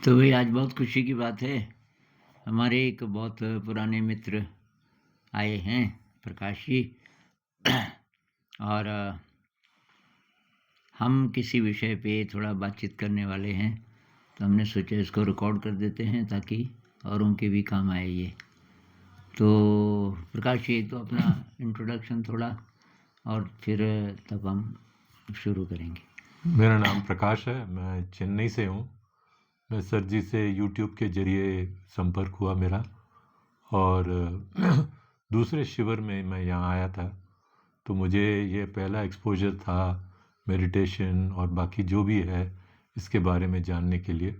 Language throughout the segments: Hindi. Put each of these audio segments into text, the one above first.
तो भाई आज बहुत खुशी की बात है। हमारे एक बहुत पुराने मित्र आए हैं, प्रकाश जी। और हम किसी विषय पे थोड़ा बातचीत करने वाले हैं, तो हमने सोचा इसको रिकॉर्ड कर देते हैं ताकि औरों के भी काम आए ये। तो प्रकाश जी तो अपना इंट्रोडक्शन थोड़ा, और फिर तब हम शुरू करेंगे। मेरा नाम प्रकाश है, मैं चेन्नई से हूँ। मैं सर जी से यूट्यूब के ज़रिए संपर्क हुआ मेरा, और दूसरे शिविर में मैं यहाँ आया था, तो मुझे ये पहला एक्सपोजर था मेडिटेशन और बाकी जो भी है इसके बारे में जानने के लिए।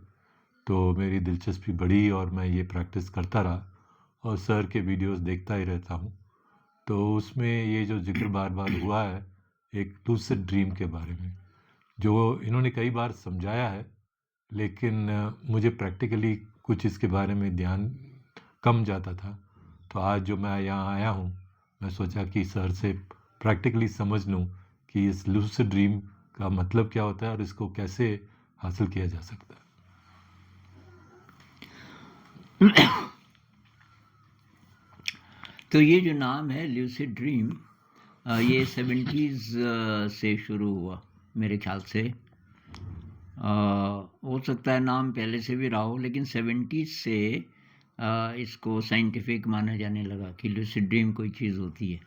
तो मेरी दिलचस्पी बढ़ी और मैं ये प्रैक्टिस करता रहा और सर के वीडियोस देखता ही रहता हूँ। तो उसमें ये जो जिक्र बार बार हुआ है एक लूसिड ड्रीम के बारे में, जो इन्होंने कई बार समझाया है, लेकिन मुझे प्रैक्टिकली कुछ इसके बारे में ध्यान कम जाता था। तो आज जो मैं यहाँ आया हूँ, मैं सोचा कि सर से प्रैक्टिकली समझ लूँ कि इस लूसिड ड्रीम का मतलब क्या होता है और इसको कैसे हासिल किया जा सकता है। तो ये जो नाम है ल्यूसिड ड्रीम, ये 70s से शुरू हुआ मेरे ख्याल से। हो सकता है नाम पहले से भी रहा हो, लेकिन 70s से इसको साइंटिफिक माना जाने लगा कि लूसिड ड्रीम कोई चीज़ होती है।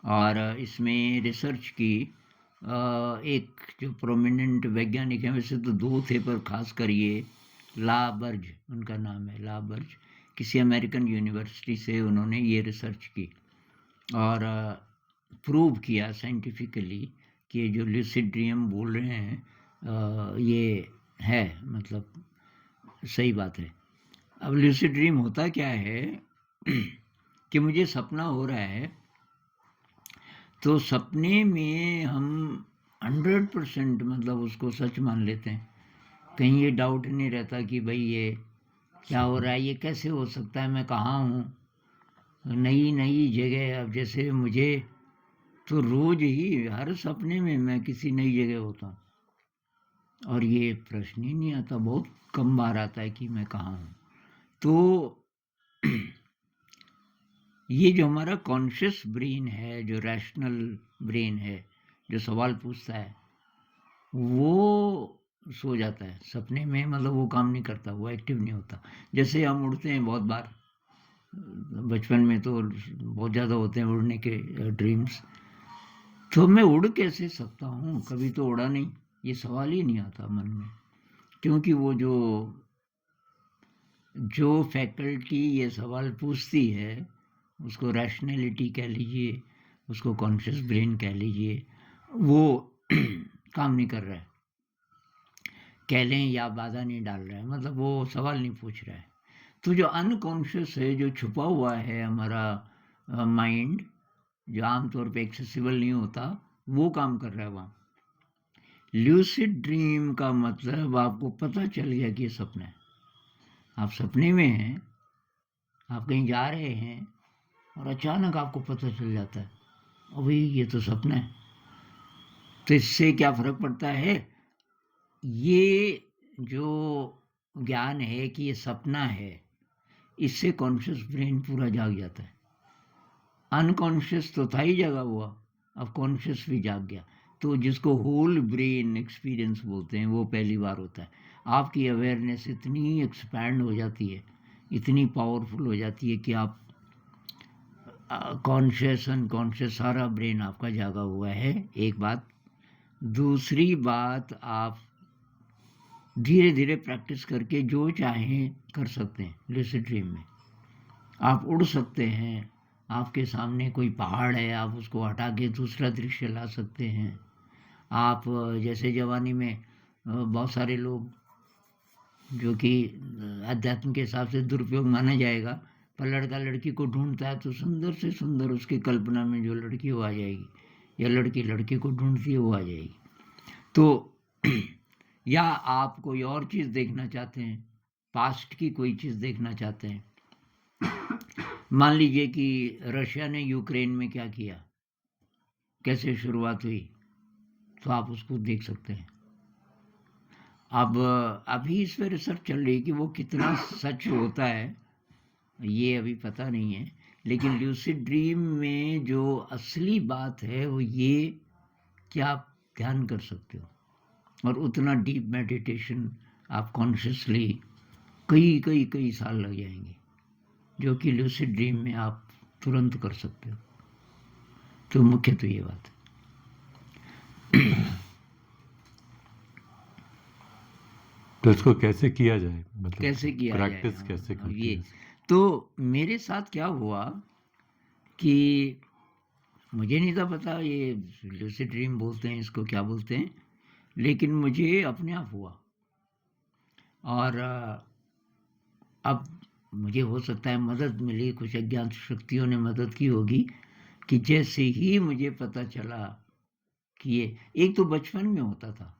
और इसमें रिसर्च की एक जो प्रोमिनेंट वैज्ञानिक हैं, वैसे तो दो थे पर खासकर ये ला बर्ज, उनका नाम है ला बर्ज, किसी अमेरिकन यूनिवर्सिटी से उन्होंने ये रिसर्च की और प्रूव किया साइंटिफिकली कि जो लूसिड ड्रीम बोल रहे हैं ये है, मतलब सही बात है। अब लूसिड ड्रीम होता क्या है कि मुझे सपना हो रहा है, तो सपने में हम 100% मतलब उसको सच मान लेते हैं। कहीं ये डाउट नहीं रहता कि भाई ये क्या हो रहा है, ये कैसे हो सकता है, मैं कहाँ हूँ, नई नई जगह। अब जैसे मुझे तो रोज ही हर सपने में मैं किसी नई जगह होता हूँ, और ये प्रश्न ही नहीं आता, बहुत कम बार आता है कि मैं कहाँ हूँ। तो ये जो हमारा कॉन्शियस ब्रेन है, जो रैशनल ब्रेन है, जो सवाल पूछता है, वो सो जाता है सपने में, मतलब वो काम नहीं करता, वो एक्टिव नहीं होता। जैसे हम उड़ते हैं बहुत बार, बचपन में तो बहुत ज़्यादा होते हैं उड़ने के ड्रीम्स। तो मैं उड़ कैसे सकता हूँ, कभी तो उड़ा नहीं, ये सवाल ही नहीं आता मन में। क्योंकि वो जो जो फैकल्टी ये सवाल पूछती है, उसको रैशनैलिटी कह लीजिए, उसको कॉन्शियस ब्रेन कह लीजिए, वो काम नहीं कर रहा है, कह लें या बाधा नहीं डाल रहा है, मतलब वो सवाल नहीं पूछ रहा है। तो जो अनकॉन्शियस है, जो छुपा हुआ है हमारा माइंड, जो आमतौर पे एक्सेसिबल नहीं होता, वो काम कर रहा है वहाँ। ल्यूसिड ड्रीम का मतलब आपको पता चल गया कि ये सपना है, आप सपने में हैं, आप कहीं जा रहे हैं और अचानक आपको पता चल जाता है अभी ये तो सपना है। तो इससे क्या फर्क पड़ता है, ये जो ज्ञान है कि ये सपना है, इससे कॉन्शियस ब्रेन पूरा जाग जाता है। अनकॉन्शियस तो था ही जगा हुआ, अब कॉन्शियस भी जाग गया। तो जिसको होल ब्रेन एक्सपीरियंस बोलते हैं, वो पहली बार होता है। आपकी अवेयरनेस इतनी एक्सपैंड हो जाती है, इतनी पावरफुल हो जाती है कि आप कॉन्शियस अनकॉन्शियस सारा ब्रेन आपका जागा हुआ है, एक बात। दूसरी बात, आप धीरे धीरे प्रैक्टिस करके जो चाहें कर सकते हैं लूसिड ड्रीम में। आप उड़ सकते हैं, आपके सामने कोई पहाड़ है, आप उसको हटा के दूसरा दृश्य ला सकते हैं। आप जैसे जवानी में बहुत सारे लोग, जो कि अध्यात्म के हिसाब से दुरुपयोग माना जाएगा, पर लड़का लड़की को ढूंढता है तो सुंदर से सुंदर उसकी कल्पना में जो लड़की वो आ जाएगी, या लड़की लड़के को ढूंढती है वो आ जाएगी। तो या आप कोई और चीज़ देखना चाहते हैं, पास्ट की कोई चीज़ देखना चाहते हैं, मान लीजिए कि रशिया ने यूक्रेन में क्या किया, कैसे शुरुआत हुई, तो आप उसको देख सकते हैं। अब अभी इस पे रिसर्च चल रही है कि वो कितना सच होता है, ये अभी पता नहीं है। लेकिन ल्यूसिड ड्रीम में जो असली बात है वो ये कि आप ध्यान कर सकते हो और उतना डीप मेडिटेशन आप कॉन्शियसली कई कई कई साल लग जाएंगे, जो कि ल्यूसिड ड्रीम में आप तुरंत कर सकते हो। तो मुख्य तो ये बात है। तो इसको कैसे किया जाए, मतलब कैसे किया जाए, प्रैक्टिस कैसे करते ये हैं? तो मेरे साथ क्या हुआ कि मुझे नहीं था पता ये लूसिड ड्रीम बोलते हैं इसको, क्या बोलते हैं, लेकिन मुझे अपने आप हुआ। और अब मुझे हो सकता है मदद मिली, कुछ अज्ञात शक्तियों ने मदद की होगी कि जैसे ही मुझे पता चला कि ये, एक तो बचपन में होता था,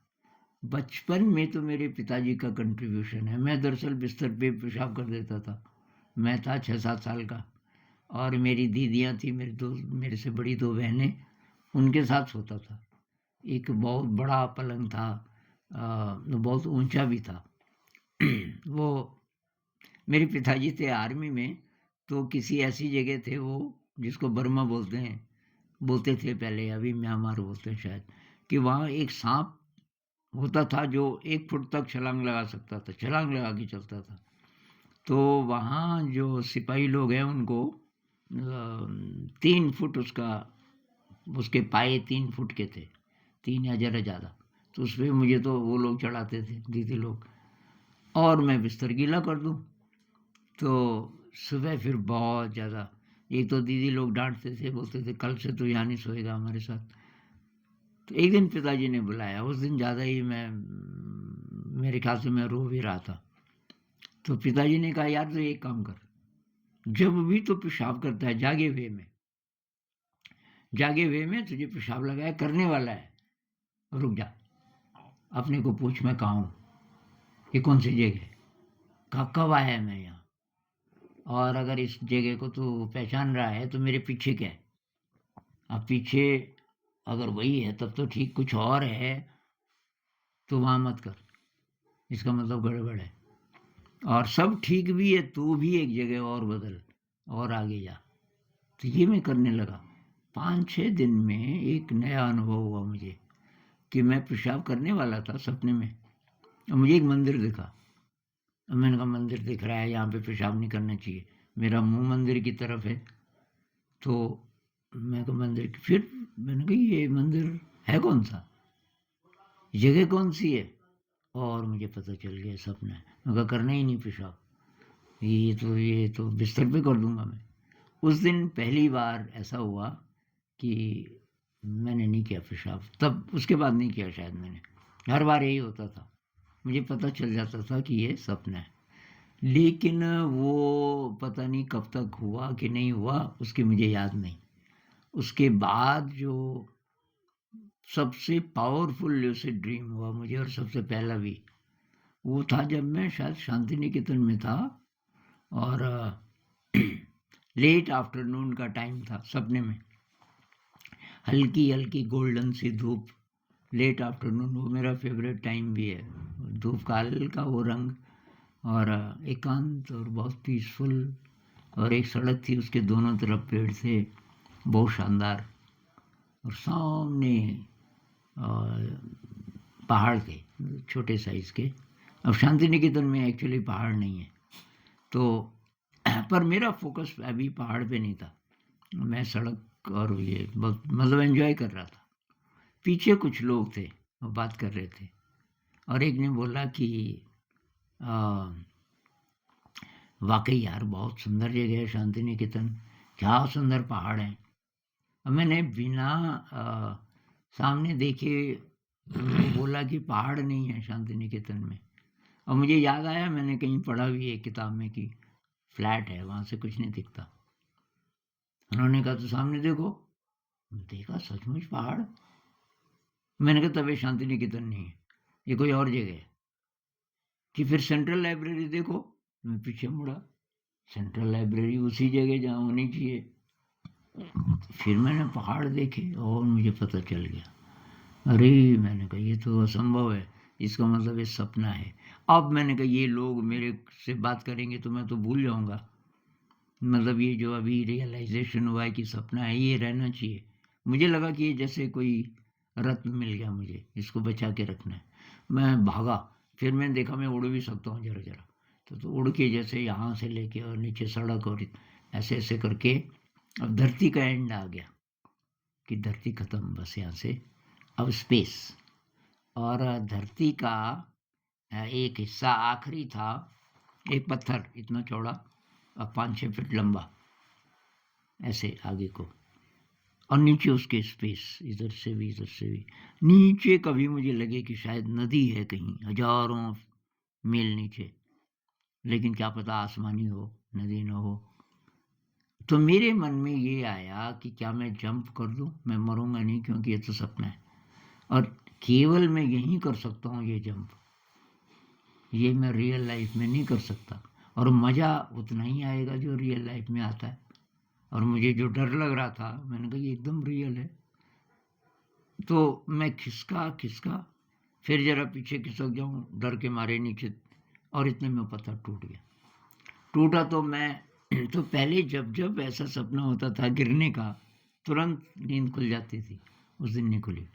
बचपन में तो मेरे पिताजी का कंट्रीब्यूशन है। मैं दरअसल बिस्तर पे पेशाब कर देता था, मैं था 6-7 साल का, और मेरी दीदियाँ थी, मेरे से बड़ी 2 बहनें, उनके साथ सोता था। एक बहुत बड़ा पलंग था, बहुत ऊंचा भी था। वो मेरे पिताजी थे आर्मी में, तो किसी ऐसी जगह थे वो, जिसको बर्मा बोलते थे पहले, अभी म्यांमार बोलते हैं शायद, कि वहाँ एक सांप होता था जो 1 फुट तक छलांग लगा सकता था, छलांग लगा के चलता था। तो वहाँ जो सिपाही लोग हैं उनको 3 फुट उसके पाए 3 फुट के थे, 3 या जरा ज़्यादा। तो उसमें मुझे तो वो लोग चढ़ाते थे, दीदी लोग, और मैं बिस्तर गीला कर दूं तो सुबह फिर बहुत ज़्यादा, एक तो दीदी लोग डांटते थे, बोलते थे कल से तो यहाँ नहीं सोएगा हमारे साथ। तो एक दिन पिताजी ने बुलाया, उस दिन ज़्यादा ही मेरे ख्याल से मैं रो भी रहा था। तो पिताजी ने कहा यार तो एक काम कर, जब भी तो पेशाब करता है जागे हुए में तुझे पेशाब लगाया करने वाला है, रुक जा, अपने को पूछ मैं कहाँ हूँ, ये कौन सी जगह है, कब आया है मैं यहाँ, और अगर इस जगह को तू पहचान रहा है तो मेरे पीछे क्या है। अब पीछे अगर वही है तब तो ठीक, कुछ और है तो वहाँ मत कर, इसका मतलब गड़बड़ है। और सब ठीक भी है तो भी एक जगह और बदल और आगे जा। तो ये मैं करने लगा। 5-6 दिन में एक नया अनुभव हुआ मुझे कि मैं पेशाब करने वाला था सपने में, और मुझे एक मंदिर दिखा। अब मैंने कहा मंदिर दिख रहा है, यहाँ पे पेशाब नहीं करना चाहिए, मेरा मुंह मंदिर की तरफ है। तो मैं कहा मंदिर की, फिर मैंने कहा ये मंदिर है कौन सा, जगह कौन सी है, और मुझे पता चल गया सपना है। मैं कहा करना ही नहीं पेशाब, ये तो बिस्तर पे कर दूंगा मैं। उस दिन पहली बार ऐसा हुआ कि मैंने नहीं किया पेशाब, तब उसके बाद नहीं किया शायद मैंने, हर बार यही होता था, मुझे पता चल जाता था कि ये सपना है। लेकिन वो पता नहीं कब तक हुआ कि नहीं हुआ, उसकी मुझे याद नहीं। उसके बाद जो सबसे पावरफुल ल्यूसिड ड्रीम हुआ मुझे, और सबसे पहला भी, वो था जब मैं शायद शांति निकेतन में था, और लेट आफ्टरनून का टाइम था, सपने में हल्की हल्की गोल्डन सी धूप, लेट आफ्टरनून वो मेरा फेवरेट टाइम भी है, धूप का हल्का वो रंग, और एकांत और बहुत पीसफुल, और एक सड़क थी उसके दोनों तरफ पेड़ थे बहुत शानदार, और सामने पहाड़ थे छोटे साइज के। अब शांति निकेतन में एक्चुअली पहाड़ नहीं है, तो पर मेरा फोकस अभी पहाड़ पे नहीं था, मैं सड़क और ये मतलब एंजॉय कर रहा था। पीछे कुछ लोग थे, वो बात कर रहे थे, और एक ने बोला कि वाकई यार बहुत सुंदर जगह है शांति निकेतन, क्या सुंदर पहाड़ हैं। अब मैंने बिना सामने देखे उनको बोला कि पहाड़ नहीं है शांति निकेतन में, और मुझे याद आया मैंने कहीं पढ़ा भी है किताब में कि फ्लैट है, वहाँ से कुछ नहीं दिखता। उन्होंने कहा तो सामने देखो, देखा सचमुच पहाड़। मैंने कहा तब ये शांति निकेतन नहीं है, ये कोई और जगह है। कि फिर सेंट्रल लाइब्रेरी देखो, मैं पीछे मुड़ा, सेंट्रल लाइब्रेरी उसी जगह जहाँ होनी चाहिए। फिर मैंने पहाड़ देखे और मुझे पता चल गया, अरे मैंने कहा ये तो असंभव है, इसका मतलब ये सपना है। अब मैंने कहा ये लोग मेरे से बात करेंगे तो मैं तो भूल जाऊँगा। मतलब ये जो अभी रियलाइज़ेशन हुआ है कि सपना है, ये रहना चाहिए। मुझे लगा कि ये जैसे कोई रत्न मिल गया मुझे, इसको बचा के रखना है। मैं भागा, फिर मैंने देखा मैं उड़ भी सकता हूँ ज़रा-ज़रा। तो उड़ के जैसे यहाँ से लेके और नीचे सड़क और ऐसे-ऐसे करके अब धरती का एंड आ गया कि धरती खत्म बस यहाँ से, अब स्पेस। और धरती का एक हिस्सा आखिरी था, एक पत्थर इतना चौड़ा और 5-6 फीट लंबा, ऐसे आगे को, और नीचे उसके स्पेस, इधर से भी इधर से भी। नीचे कभी मुझे लगे कि शायद नदी है कहीं हजारों मील नीचे, लेकिन क्या पता आसमानी हो, नदी न हो। तो मेरे मन में ये आया कि क्या मैं जंप कर दूं? मैं मरूंगा नहीं, क्योंकि ये तो सपना है और केवल मैं यहीं कर सकता हूँ ये जंप। ये मैं रियल लाइफ में नहीं कर सकता, और मज़ा उतना ही आएगा जो रियल लाइफ में आता है। और मुझे जो डर लग रहा था, मैंने कहा ये एकदम रियल है। तो मैं खिसका, फिर ज़रा पीछे खिसक जाऊँ डर के मारे नीचे, और इतने में पत्थर टूट गया। टूटा तो मैं तो पहले जब ऐसा सपना होता था गिरने का, तुरंत नींद खुल जाती थी। उस दिन नहीं खुली,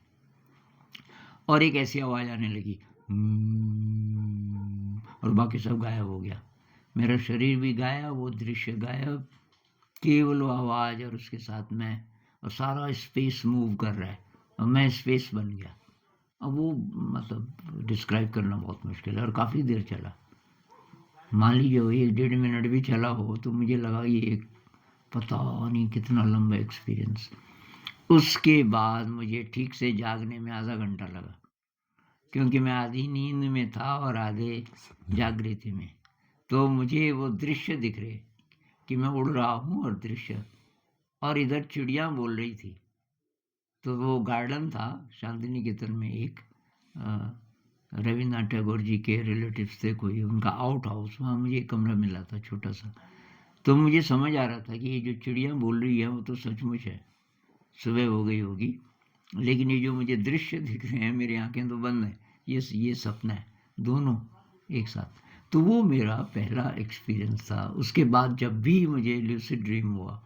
और एक ऐसी आवाज़ आने लगी, और बाकी सब गायब हो गया। मेरा शरीर भी गायब, वो दृश्य गायब, केवल वो आवाज़ और उसके साथ मैं, और सारा स्पेस मूव कर रहा है और मैं स्पेस बन गया। अब वो मतलब डिस्क्राइब करना बहुत मुश्किल है, और काफ़ी देर चला। मान लीजिए 1-1.5 मिनट भी चला हो तो मुझे लगा ये एक पता नहीं कितना लंबा एक्सपीरियंस। उसके बाद मुझे ठीक से जागने में आधा घंटा लगा, क्योंकि मैं आधी नींद में था और आधे जागृति में। तो मुझे वो दृश्य दिख रहे कि मैं उड़ रहा हूँ, और दृश्य, और इधर चिड़िया बोल रही थी। तो वो गार्डन था शांति निकेतन में, एक रविन्द्रनाथ टैगोर जी के रिलेटिव्स थे कोई, उनका आउट हाउस, वहाँ मुझे एक कमरा मिला था छोटा सा। तो मुझे समझ आ रहा था कि ये जो चिड़िया बोल रही है वो तो सचमुच है, सुबह हो गई होगी, लेकिन ये जो मुझे दृश्य दिख रहे हैं, मेरी आंखें तो बंद हैं, ये सपना है, दोनों एक साथ। तो वो मेरा पहला एक्सपीरियंस था। उसके बाद जब भी मुझे ल्यूसिड ड्रीम हुआ,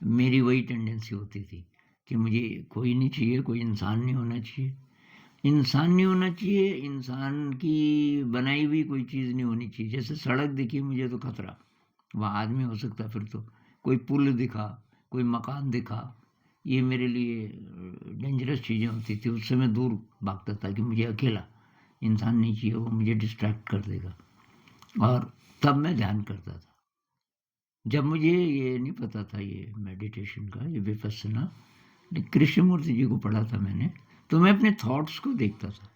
मेरी वही टेंडेंसी होती थी कि मुझे कोई नहीं चाहिए, कोई इंसान नहीं होना चाहिए, इंसान नहीं होना चाहिए, इंसान की बनाई हुई कोई चीज़ नहीं होनी चाहिए। जैसे सड़क दिखी मुझे तो खतरा, वहाँ आदमी हो सकता, फिर तो कोई पुल दिखा, कोई मकान दिखा, ये मेरे लिए डेंजरस चीज़ें होती थी। उससे मैं दूर भागता था कि मुझे अकेला इंसान नहीं चाहिए, वो मुझे डिस्ट्रैक्ट कर देगा। और तब मैं ध्यान करता था, जब मुझे ये नहीं पता था ये मेडिटेशन का, ये विपस्सना, कृष्णमूर्ति जी को पढ़ा था मैंने, तो मैं अपने थॉट्स को देखता था।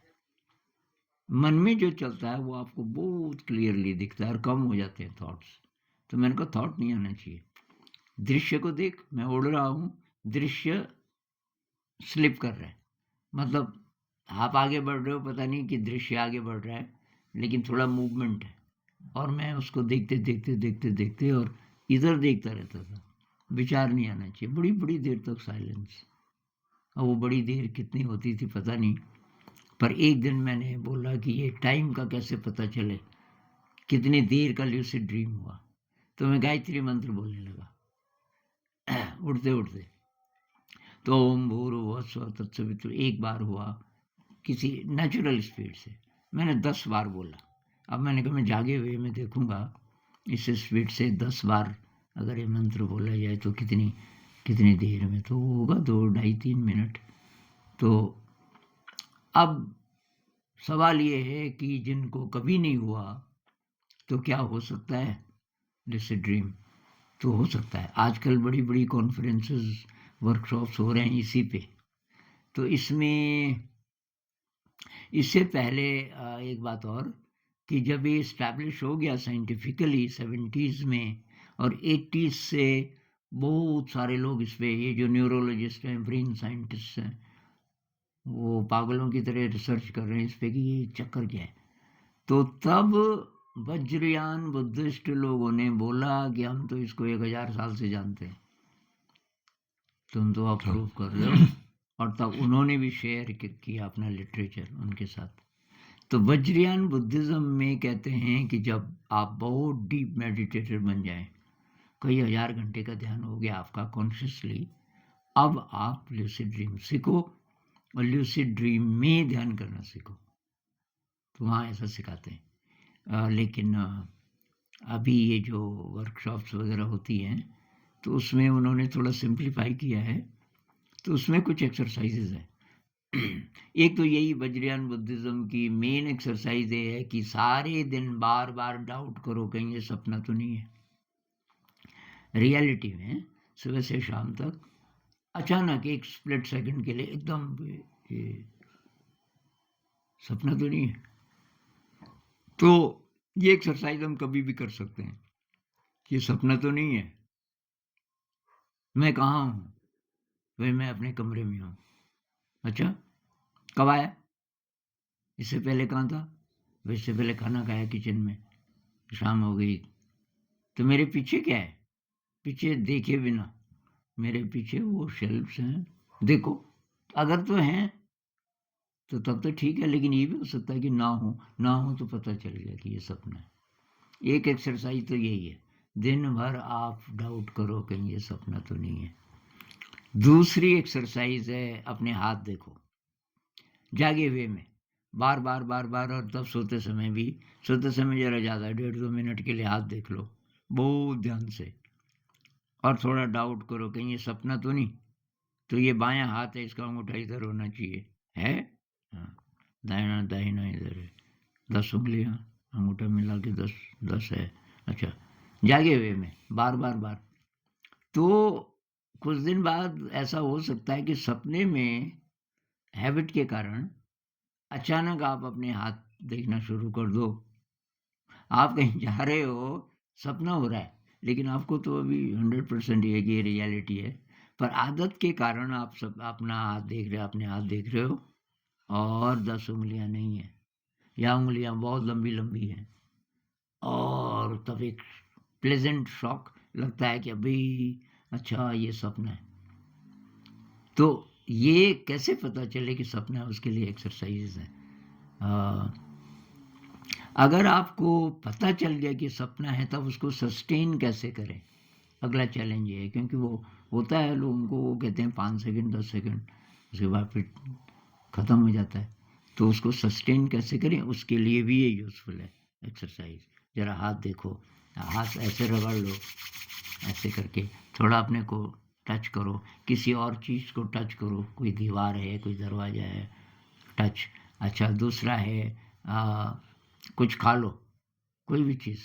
मन में जो चलता है वो आपको बहुत क्लियरली दिखता है, और कम हो जाते हैं थॉट्स। तो मैंने कहा थॉट नहीं आना चाहिए, दृश्य को देख, मैं उड़ रहा हूँ, दृश्य स्लिप कर रहा है, मतलब आप आगे बढ़ रहे हो, पता नहीं कि दृश्य आगे बढ़ रहा है, लेकिन थोड़ा मूवमेंट है, और मैं उसको देखते और इधर देखता रहता था। विचार नहीं आना चाहिए, बड़ी बड़ी देर तक साइलेंस। और वो बड़ी देर कितनी होती थी पता नहीं, पर एक दिन मैंने बोला कि ये टाइम का कैसे पता चले, कितनी देर का ल्यूसिड ड्रीम हुआ। तो मैं गायत्री मंत्र बोलने लगा उड़ते उड़ते। तो ओम भूर्भुवः स्वः तत्सवितुर्वरेण्यं एक बार हुआ, किसी नेचुरल स्पीड से। मैंने 10 बार बोला। अब मैंने कहा मैं जागे हुए में देखूंगा इस स्पीड से 10 बार अगर ये मंत्र बोला जाए तो कितनी देर में, तो वो होगा 2, ढाई, 3 मिनट। तो अब सवाल ये है कि जिनको कभी नहीं हुआ तो क्या हो सकता है लूसिड ड्रीम? तो हो सकता है। आजकल बड़ी बड़ी कॉन्फ्रेंसेस, वर्कशॉप्स हो रहे हैं इसी पे। तो इससे पहले एक बात और, कि जब ये इस्टेब्लिश हो गया साइंटिफिकली 70s में, और 80s से बहुत सारे लोग इस पे, ये जो न्यूरोलॉजिस्ट हैं, ब्रेन साइंटिस्ट हैं, वो पागलों की तरह रिसर्च कर रहे हैं इस पे कि ये चक्कर क्या है। तो तब वज्रयान बुद्धिस्ट लोगों ने बोला कि हम तो इसको 1000 साल से जानते हैं, तुम तो आप प्रूव कर रहे हो। और तब उन्होंने भी शेयर किया अपना लिटरेचर उनके साथ। तो वज्रयान बुद्धिज़्म में कहते हैं कि जब आप बहुत डीप मेडिटेटर बन जाएँ, कई हज़ार घंटे का ध्यान हो गया आपका कॉन्शियसली, अब आप ल्यूसिड ड्रीम सीखो और ल्यूसिड ड्रीम में ध्यान करना सीखो। तो वहाँ ऐसा सिखाते हैं। लेकिन अभी ये जो वर्कशॉप्स वगैरह होती हैं, तो उसमें उन्होंने थोड़ा सिम्प्लीफाई किया है, तो उसमें कुछ एक्सरसाइजेज़ हैं। एक तो यही वज्रयान बुद्धिज़्म की मेन एक्सरसाइज़ ये है कि सारे दिन बार-बार डाउट करो कहीं ये सपना तो नहीं है। रियलिटी में सुबह से शाम तक अचानक एक स्प्लिट सेकंड के लिए एकदम ये सपना तो नहीं है। तो ये एक्सरसाइज़ हम कभी भी कर सकते हैं कि ये सपना तो नहीं है। मैं कहाँ हूँ? भई मैं अपने कमरे में हूँ। अच्छा, कब आया? इससे पहले कहाँ था? भई इससे पहले खाना खाया किचन में, शाम हो गई। तो मेरे पीछे क्या है? पीछे देखे बिना, मेरे पीछे वो शेल्फ्स हैं, देखो। अगर तो हैं, तो तब तो ठीक है, लेकिन ये भी हो सकता है कि ना हो तो पता चल गया कि ये सपना है। एक एक्सरसाइज़ तो यही है, दिन भर आप डाउट करो कहीं ये सपना तो नहीं है। दूसरी एक्सरसाइज़ है अपने हाथ देखो, जागे हुए में, बार-बार और तब सोते समय भी। सोते समय ज़रा ज़्यादा 1.5-2 मिनट के लिए हाथ देख लो, बहुत ध्यान से, और थोड़ा डाउट करो कहीं ये सपना तो नहीं। तो ये बायाँ हाथ है, इसका अंगूठा इधर होना चाहिए, है? हाँ, दाहिना इधर है, 10 उँगलियाँ, अंगूठा मिला के 10 है। अच्छा, जागे हुए में बार। तो कुछ दिन बाद ऐसा हो सकता है कि सपने में हैबिट के कारण अचानक आप अपने हाथ देखना शुरू कर दो। आप कहीं जा रहे हो, सपना हो रहा है, लेकिन आपको तो अभी 100% ये है कि ये रियलिटी है। पर आदत के कारण आप सब अपना हाथ देख अपने हाथ देख रहे हो, और 10 उँगलियाँ नहीं हैं, या उँगलियाँ बहुत लंबी-लंबी हैं, और तब एक प्लेज़ेंट शॉक लगता है कि अभी अच्छा ये सपना है। तो ये कैसे पता चले कि सपना है, उसके लिए एक्सरसाइज़ेज़ हैं। अ, अगर आपको पता चल गया कि सपना है, तब उसको सस्टेन कैसे करें? अगला चैलेंज ये है, क्योंकि वो होता है लोगों को, वो कहते हैं 5 सेकंड 10 सेकंड, उसके बाद फिर ख़त्म हो जाता है। तो उसको सस्टेन कैसे करें, उसके लिए भी ये यूज़फुल है एक्सरसाइज़। ज़रा हाथ देखो, हाथ ऐसे रगड़ लो, ऐसे करके थोड़ा अपने को टच करो, किसी और चीज़ को टच करो, कोई दीवार है, कोई दरवाज़ा है, टच। अच्छा, दूसरा है कुछ खा लो, कोई भी चीज़,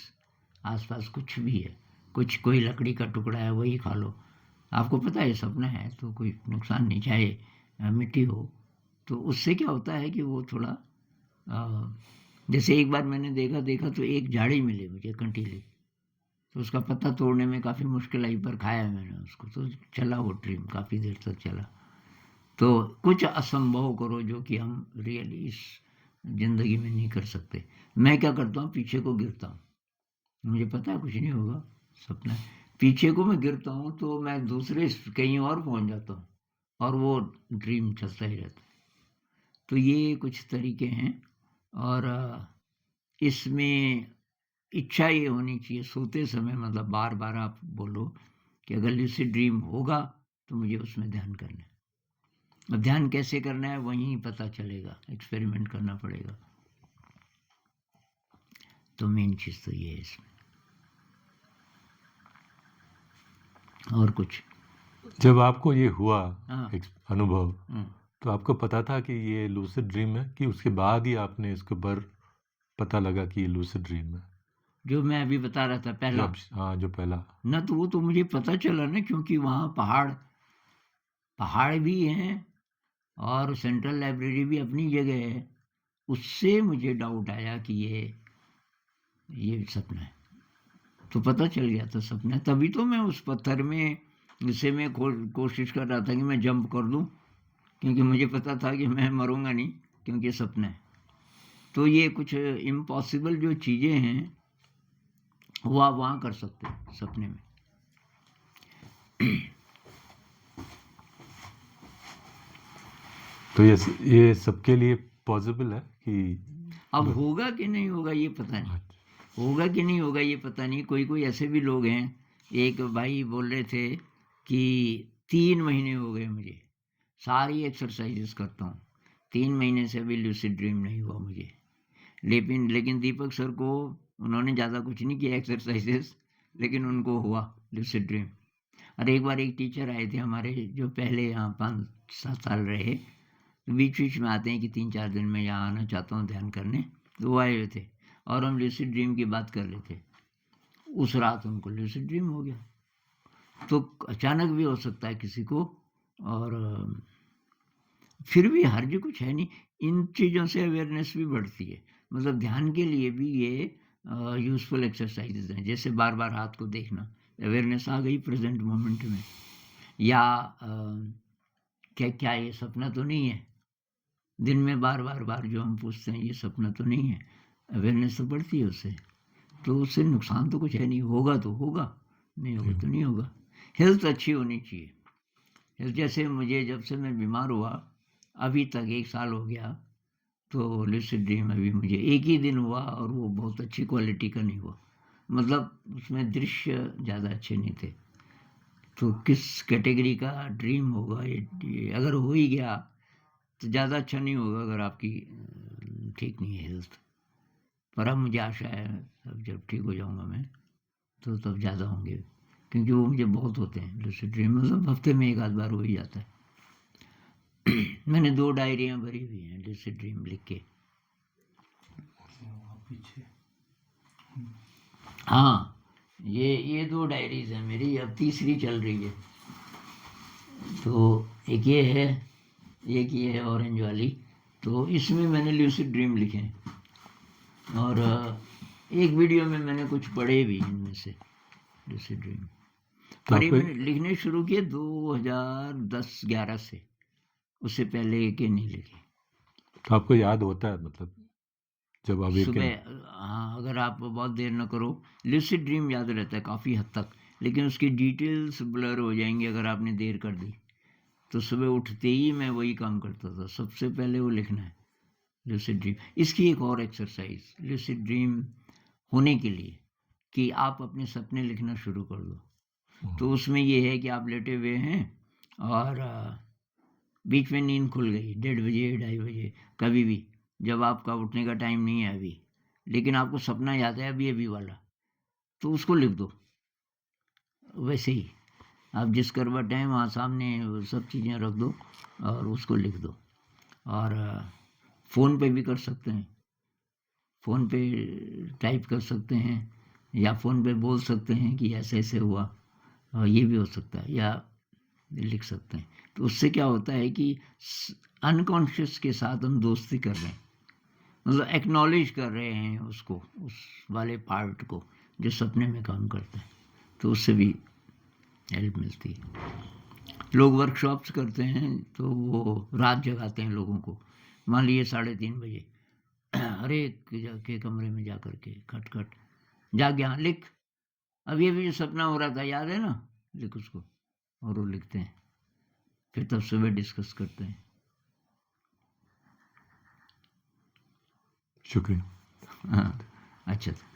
आस-पास कुछ भी है, कोई लकड़ी का टुकड़ा है वही खा लो। आपको पता है ये सपना है तो कोई नुकसान नहीं, चाहे मिट्टी हो। तो उससे क्या होता है कि वो थोड़ा जैसे एक बार मैंने देखा तो एक झाड़ी मिली मुझे कंटीली, तो उसका पत्ता तोड़ने में काफ़ी मुश्किल आई, पर खाया मैंने उसको, तो चला वो ड्रीम, काफ़ी देर तक चला। तो कुछ असंभव करो जो कि हम रियली इस ज़िंदगी में नहीं कर सकते। मैं क्या करता हूँ, पीछे को गिरता हूँ, मुझे पता है कुछ नहीं होगा, सपना है। पीछे को मैं गिरता हूँ तो मैं दूसरे कहीं और पहुँच जाता हूँ, और वो ड्रीम चलता ही रहता है। तो ये कुछ तरीके हैं, और इसमें इच्छा ये होनी चाहिए सोते समय, मतलब बार-बार आप बोलो कि अगर लूसिड ड्रीम होगा तो मुझे उसमें ध्यान करना है। अब ध्यान कैसे करना है वहीं पता चलेगा, एक्सपेरिमेंट करना पड़ेगा। तो मेन चीज़ तो ये है इसमें। और कुछ? जब आपको ये हुआ हाँ। अनुभव, हुँ। तो आपको पता था कि ये लूसिड ड्रीम है, कि उसके बाद ही आपने इसके ऊपर पता लगा कि ये लूसिड ड्रीम है? जो मैं अभी बता रहा था पहला, हाँ, जो पहला। ना तो वो तो मुझे पता चला ना, क्योंकि वहाँ पहाड़ भी हैं और सेंट्रल लाइब्रेरी भी अपनी जगह है। उससे मुझे डाउट आया कि ये सपना है। तो पता चल गया था सपना है, तभी तो मैं उस पत्थर में से मैं कोशिश कर रहा था कि मैं जंप कर दूँ, क्योंकि मुझे पता था कि मैं मरूँगा नहीं, क्योंकि ये सपना है। तो ये कुछ इम्पॉसिबल जो चीज़ें हैं, वो आप वहाँ कर सकते हैं सपने में। तो ये सबके लिए पॉसिबल है कि अब बस। होगा कि नहीं होगा ये पता नहीं, अच्छा। होगा कि नहीं होगा ये पता नहीं। कोई कोई ऐसे भी लोग हैं, एक भाई बोल रहे थे कि 3 महीने हो गए मुझे, सारी एक्सरसाइजेस करता हूँ, 3 महीने से अभी लूसिड ड्रीम नहीं हुआ मुझे। लेकिन लेकिन दीपक सर को, उन्होंने ज़्यादा कुछ नहीं किया एक्सरसाइजेस, लेकिन उनको हुआ लूसिड ड्रीम। और एक बार एक टीचर आए थे हमारे, जो पहले यहाँ 5-7 साल रहे, बीच बीच में आते हैं कि 3-4 दिन में यहाँ आना चाहता हूँ ध्यान करने, तो वो आए हुए थे और हम लूसिड ड्रीम की बात कर रहे थे। उस रात उनको लूसिड ड्रीम हो गया। तो अचानक भी हो सकता है किसी को, और फिर भी हर्ज कुछ है नहीं। इन चीज़ों से अवेयरनेस भी बढ़ती है, मतलब ध्यान के लिए भी ये यूज़फुल एक्सरसाइजेज हैं। जैसे बार बार हाथ को देखना, अवेयरनेस आ गई प्रेजेंट मोमेंट में। या क्या क्या ये सपना तो नहीं है, दिन में बार बार बार जो हम पूछते हैं ये सपना तो नहीं है, अवेयरनेस तो बढ़ती है उससे। तो उससे नुकसान तो कुछ है नहीं, होगा तो होगा, नहीं होगा तो नहीं होगा। हेल्थ अच्छी होनी चाहिए। हेल्थ, जैसे मुझे जब से मैं बीमार हुआ अभी तक 1 साल हो गया, तो लूसिड ड्रीम अभी मुझे एक ही दिन हुआ, और वो बहुत अच्छी क्वालिटी का नहीं हुआ, मतलब उसमें दृश्य ज़्यादा अच्छे नहीं थे। तो किस कैटेगरी का ड्रीम होगा ये अगर हो ही गया तो ज़्यादा अच्छा नहीं होगा, अगर आपकी ठीक नहीं है हेल्थ। पर अब मुझे आशा है अब जब ठीक हो जाऊंगा मैं, तो तब ज़्यादा होंगे, क्योंकि वो मुझे बहुत होते हैं लूसिड ड्रीम, मतलब हफ्ते में 1 आध बार हो ही जाता है। मैंने 2 डायरियाँ भरी हुई हैं लूसिड ड्रीम लिख के। पीछे हाँ, ये 2 डायरीज हैं मेरी, अब तीसरी चल रही है। तो एक ये है, एक ये है ऑरेंज वाली, तो इसमें मैंने लूसिड ड्रीम लिखे हैं। और एक वीडियो में मैंने कुछ पढ़े भी इनमें से लूसिड ड्रीम। तो पर ये आपको मैंने लिखने शुरू किए 2010-11 से, उससे पहले एक नहीं लिखे। तो आपको याद होता है, मतलब जब अवेकन? सुबह, हाँ, अगर आप बहुत देर न करो, लूसिड ड्रीम याद रहता है काफ़ी हद तक, लेकिन उसकी डिटेल्स ब्लर हो जाएंगी अगर आपने देर कर दी। तो सुबह उठते ही मैं वही काम करता था, सबसे पहले वो लिखना है लूसिड ड्रीम। इसकी एक और एक्सरसाइज लूसिड ड्रीम होने के लिए, कि आप अपने सपने लिखना शुरू कर दो। तो उसमें ये है कि आप लेटे हुए हैं और बीच में नींद खुल गई 1:30 बजे, 2:30 बजे, कभी भी, जब आपका उठने का टाइम नहीं है अभी, लेकिन आपको सपना याद है अभी अभी वाला, तो उसको लिख दो। वैसे ही आप जिस करवट हैं वहाँ सामने वो सब चीज़ें रख दो और उसको लिख दो। और फ़ोन पे भी कर सकते हैं, फ़ोन पे टाइप कर सकते हैं, या फ़ोन पे बोल सकते हैं कि ऐसे ऐसे हुआ, और ये भी हो सकता है, या लिख सकते हैं। तो उससे क्या होता है कि अनकॉन्शियस के साथ हम दोस्ती कर रहे हैं, मतलब एक्नॉलेज कर रहे हैं उसको, उस वाले पार्ट को जो सपने में काम करता है। तो उससे भी हेल्प मिलती है। लोग वर्कशॉप्स करते हैं तो वो रात जगाते हैं लोगों को, मान लीजिए 3:30 बजे, हर एक के कमरे में जा कर के खट खट, जाग गया, लिख, अभी अभी जो सपना हो रहा था याद है ना, लिख उसको। और वो लिखते हैं, फिर तब सुबह डिस्कस करते हैं। शुक्रिया। हाँ, अच्छा था।